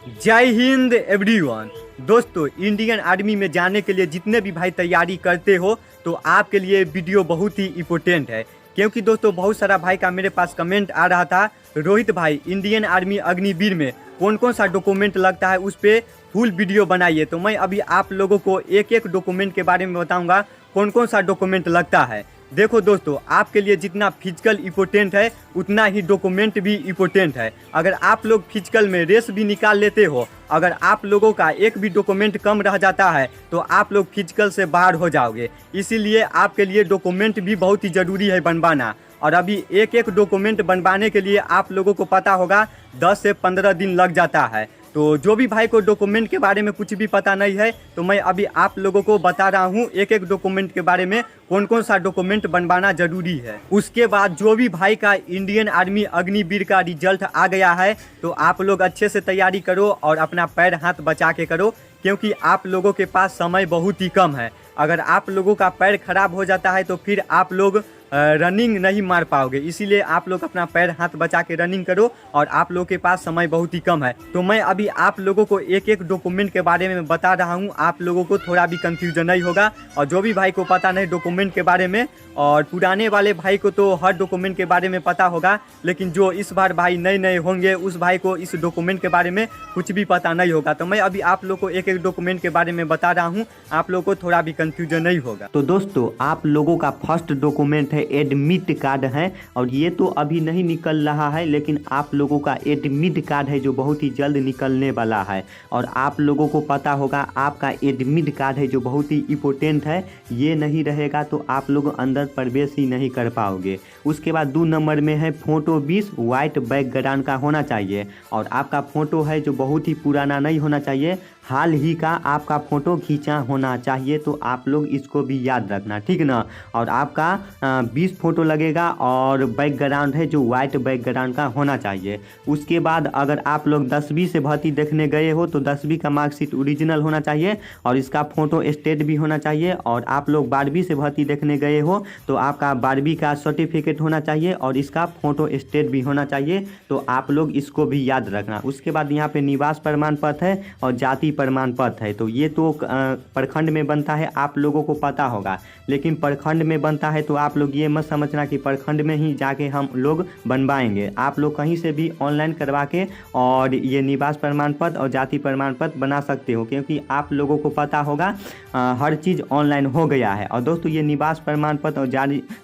जय हिंद एवरीवन। दोस्तों, Indian army में जाने के लिए जितने भी भाई तैयारी करते हो तो आपके लिए वीडियो बहुत ही इम्पोर्टेंट है। क्योंकि दोस्तों बहुत सारा भाई का मेरे पास कमेंट आ रहा था, रोहित भाई इंडियन आर्मी अग्निवीर में कौन कौन सा डॉक्यूमेंट लगता है उस पर फुल वीडियो बनाइए। तो मैं अभी आप लोगों को एक एक डॉक्यूमेंट के बारे में बताऊंगा कौन कौन सा डॉक्यूमेंट लगता है। देखो दोस्तों, आपके लिए जितना फिजिकल इम्पोर्टेंट है उतना ही डॉक्यूमेंट भी इम्पोर्टेंट है। अगर आप लोग फिजिकल में रेस भी निकाल लेते हो, अगर आप लोगों का एक भी डॉक्यूमेंट कम रह जाता है तो आप लोग फिजिकल से बाहर हो जाओगे। इसीलिए आपके लिए डॉक्यूमेंट भी बहुत ही ज़रूरी है बनवाना। और अभी एक एक डॉक्यूमेंट बनवाने के लिए आप लोगों को पता होगा 10 से 15 दिन लग जाता है। तो जो भी भाई को डॉक्यूमेंट के बारे में कुछ भी पता नहीं है तो मैं अभी आप लोगों को बता रहा हूँ एक एक डॉक्यूमेंट के बारे में कौन कौन सा डॉक्यूमेंट बनवाना जरूरी है। उसके बाद जो भी भाई का इंडियन आर्मी अग्निवीर का रिजल्ट आ गया है तो आप लोग अच्छे से तैयारी करो और अपना पैर हाथ बचा के करो, क्योंकि आप लोगों के पास समय बहुत ही कम है। अगर आप लोगों का पैर खराब हो जाता है तो फिर आप लोग रनिंग नहीं मार पाओगे। इसीलिए आप लोग अपना पैर हाथ बचा के रनिंग करो और आप लोगों के पास समय बहुत ही कम है। तो मैं अभी आप लोगों को एक एक डॉक्यूमेंट के बारे में बता रहा हूँ, आप लोगों को थोड़ा भी कंफ्यूजन नहीं होगा। और जो भी भाई को पता नहीं डॉक्यूमेंट के बारे में, और पुराने वाले भाई को तो हर डॉक्यूमेंट के बारे में पता होगा, लेकिन जो इस बार भाई नए नए होंगे उस भाई को इस डॉक्यूमेंट के बारे में कुछ भी पता नहीं होगा। तो मैं अभी आप लोग को एक एक डॉक्यूमेंट के बारे में बता रहा हूँ, आप लोग को थोड़ा भी कंफ्यूजन नहीं होगा। तो दोस्तों, आप लोगों का फर्स्ट डॉक्यूमेंट है एडमिट कार्ड है, और ये तो अभी नहीं निकल रहा है, लेकिन आप लोगों का एडमिट कार्ड है जो बहुत ही जल्द निकलने वाला है। और आप लोगों को पता होगा आपका एडमिट कार्ड है जो बहुत ही इम्पोर्टेंट है, ये नहीं रहेगा तो आप लोग अंदर प्रवेश ही नहीं कर पाओगे। उसके बाद 2 नंबर में है फोटो 20 वाइट बैकग्राउंड का होना चाहिए, और आपका फोटो है जो बहुत ही पुराना नहीं होना चाहिए, हाल ही का आपका फ़ोटो खींचा होना चाहिए। तो आप लोग इसको भी याद रखना, ठीक ना। और आपका 20 फोटो लगेगा और बैकग्राउंड है जो वाइट बैकग्राउंड का होना चाहिए। उसके बाद अगर आप लोग 10वीं से भर्ती देखने गए हो तो 10वीं का मार्कशीट ओरिजिनल होना चाहिए और इसका फ़ोटो स्टेट भी होना चाहिए। और आप लोग 12वीं से भर्ती देखने गए हो तो आपका 12वीं का सर्टिफिकेट होना चाहिए और इसका फ़ोटो स्टेट भी होना चाहिए। तो आप लोग इसको भी याद रखना। उसके बाद यहाँ पे निवास प्रमाण पत्र है और जाति प्रमाण पत्र है। तो ये तो प्रखंड में बनता है, आप लोगों को पता होगा, लेकिन प्रखंड में बनता है तो आप लोग ये मत समझना कि प्रखंड में ही जाके हम लोग बनवाएंगे। आप लोग कहीं से भी ऑनलाइन करवा के और ये निवास प्रमाण पत्र और जाति प्रमाण पत्र बना सकते हो, क्योंकि आप लोगों को पता होगा हर चीज़ ऑनलाइन हो गया है। और दोस्तों, ये निवास प्रमाण पत्र और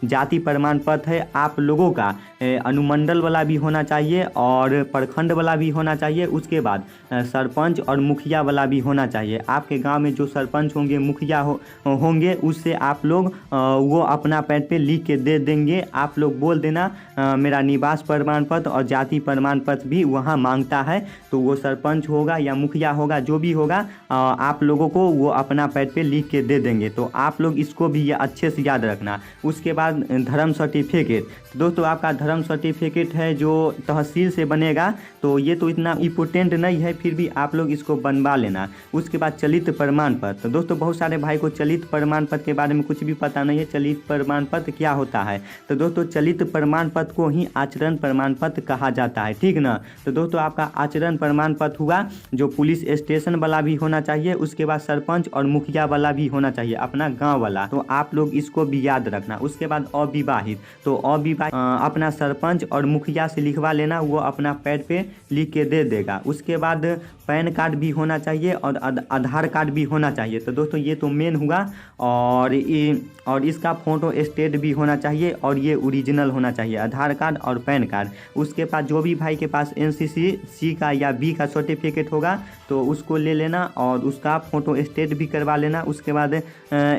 जाति प्रमाण पत्र है आप लोगों का अनुमंडल वाला भी होना चाहिए और प्रखंड वाला भी होना चाहिए। उसके बाद सरपंच और मुखिया वाला भी होना चाहिए। आपके गांव में जो सरपंच होंगे, मुखिया होंगे, उससे आप लोग वो अपना पैड पे लिख के दे देंगे। आप लोग बोल देना मेरा निवास प्रमाण पत्र और जाति प्रमाण पत्र भी वहाँ मांगता है। तो वो सरपंच होगा या मुखिया होगा, जो भी होगा, आप लोगों को वो अपना पैड पे लिख के दे देंगे। तो आप लोग इसको भी अच्छे से याद रखना। उसके बाद धर्म सर्टिफिकेट। तो दोस्तों, आपका धर्म सर्टिफिकेट है जो तहसील से बनेगा, तो ये तो इतना इम्पोर्टेंट नहीं है, फिर भी आप लोग इसको बनवा लेना। उसके बाद चलित प्रमाण पत्र। तो दोस्तों, बहुत सारे भाई को चलित प्रमाण पत्र के बारे में कुछ भी पता नहीं है। चलित प्रमाण पत्र क्या होता है? तो दोस्तों, चलित प्रमाण पत्र को ही आचरण प्रमाण पत्र कहा जाता है, ठीक ना। तो दोस्तों, आपका आचरण प्रमाण पत्र हुआ जो पुलिस स्टेशन वाला भी होना चाहिए। उसके बाद सरपंच और मुखिया वाला भी होना चाहिए, अपना गाँव वाला। तो आप लोग इसको भी याद रखना। उसके बाद अविवाहित, तो अविवाहित अपना सरपंच और मुखिया से लिखवा लेना, वो अपना पैड पे लिख के दे देगा। उसके बाद पैन कार्ड भी होना चाहिए और आधार कार्ड भी होना चाहिए। तो दोस्तों, ये तो मेन हुआ। और इसका फ़ोटो स्टेट भी होना चाहिए और ये ओरिजिनल होना चाहिए, आधार कार्ड और पैन कार्ड। उसके बाद जो भी भाई के पास NCC का या B का सर्टिफिकेट होगा तो उसको ले लेना और उसका फ़ोटो स्टेट भी करवा लेना। उसके बाद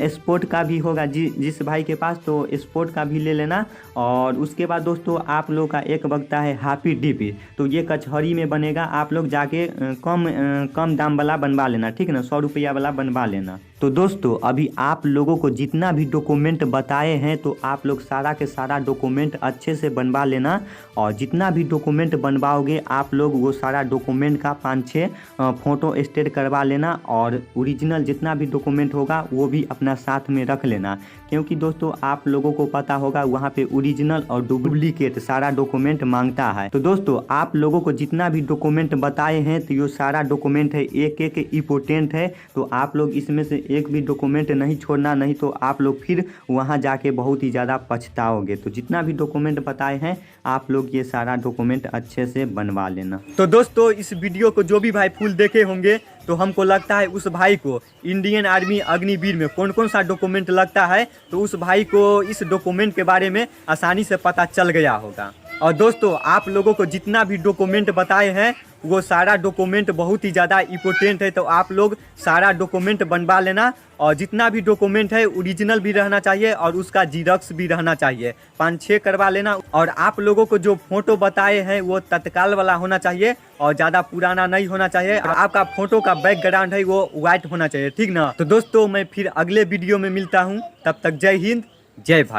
स्पोर्ट का भी होगा जिस भाई के पास, तो स्पोर्ट का भी ले लेना। और उसके बाद दोस्तों, आप लोग का एक बगता है हाफी डीपी, तो ये कचहरी में बनेगा। आप लोग जाके कम दाम वाला बनवा लेना, ठीक ना, 100 रुपया वाला बनवा लेना। तो दोस्तों, अभी आप लोगों को जितना भी डॉक्यूमेंट बताए हैं तो आप लोग सारा के सारा डॉक्यूमेंट अच्छे से बनवा लेना। और जितना भी डॉक्यूमेंट बनवाओगे आप लोग वो सारा डॉक्यूमेंट का 5-6 फ़ोटो स्टेट करवा लेना। और ओरिजिनल जितना भी डॉक्यूमेंट होगा वो भी अपना साथ में रख लेना, क्योंकि दोस्तों आप लोगों को पता होगा वहाँ पे ओरिजिनल और डुप्लीकेट सारा डॉक्यूमेंट मांगता है। तो दोस्तों आप लोगों को जितना भी डॉक्यूमेंट बताए हैं तो ये सारा डॉक्यूमेंट है, एक एक इम्पोर्टेंट है। तो आप लोग इसमें से एक भी डॉक्यूमेंट नहीं छोड़ना, नहीं तो आप लोग फिर वहाँ जाके बहुत ही ज़्यादा पछताओगे। तो जितना भी डॉक्यूमेंट बताए हैं आप लोग ये सारा डॉक्यूमेंट अच्छे से बनवा लेना। तो दोस्तों इस वीडियो को जो भी भाई फुल देखे होंगे तो हमको लगता है उस भाई को इंडियन आर्मी अग्निवीर में कौन कौन सा डॉक्यूमेंट लगता है तो उस भाई को इस डॉक्यूमेंट के बारे में आसानी से पता चल गया होगा। और दोस्तों आप लोगों को जितना भी डॉक्यूमेंट बताए हैं वो सारा डॉक्यूमेंट बहुत ही ज़्यादा इम्पोर्टेंट है। तो आप लोग सारा डॉक्यूमेंट बनवा लेना और जितना भी डॉक्यूमेंट है ओरिजिनल भी रहना चाहिए और उसका जीरोक्स भी रहना चाहिए, 5-6 करवा लेना। और आप लोगों को जो फोटो बताए हैं वो तत्काल वाला होना चाहिए और ज़्यादा पुराना नहीं होना चाहिए। और आपका फोटो का बैकग्राउंड है वो वाइट होना चाहिए, ठीक ना। तो दोस्तों मैं फिर अगले वीडियो में मिलता हूँ, तब तक जय हिंद जय भारत।